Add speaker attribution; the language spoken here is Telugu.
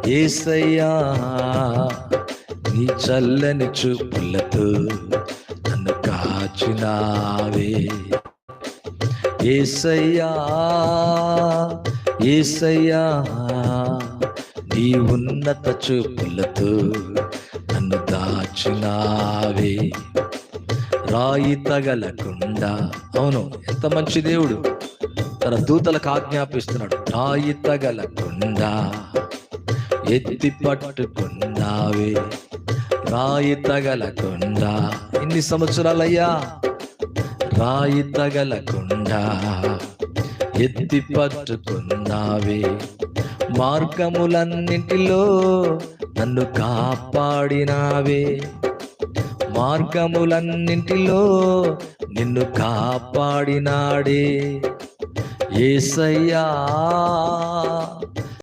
Speaker 1: యేసయ్యా నీ చల్లని చూపులతో నన్ను కాచినావే. యేసయ్యా యేసయ్యా నీ ఉన్నత చూపులతో నన్ను దాచినావే. రాయి తగలకుండా, అవును ఎంత మంచి దేవుడు, తన దూతలకు ఆజ్ఞాపిస్తున్నాడు. రాయి తగలకుండా ఎత్తి పట్టుకున్నావే. రాయి తగలకుండా, ఎన్ని సంవత్సరాలయ్యా, రాయి తగలకుండా ఎత్తి పట్టుకున్నావే. మార్గములన్నింటిలో నన్ను కాపాడినావే. మార్గములన్నింటిలో నిన్ను కాపాడినాడే. యేసయ్యా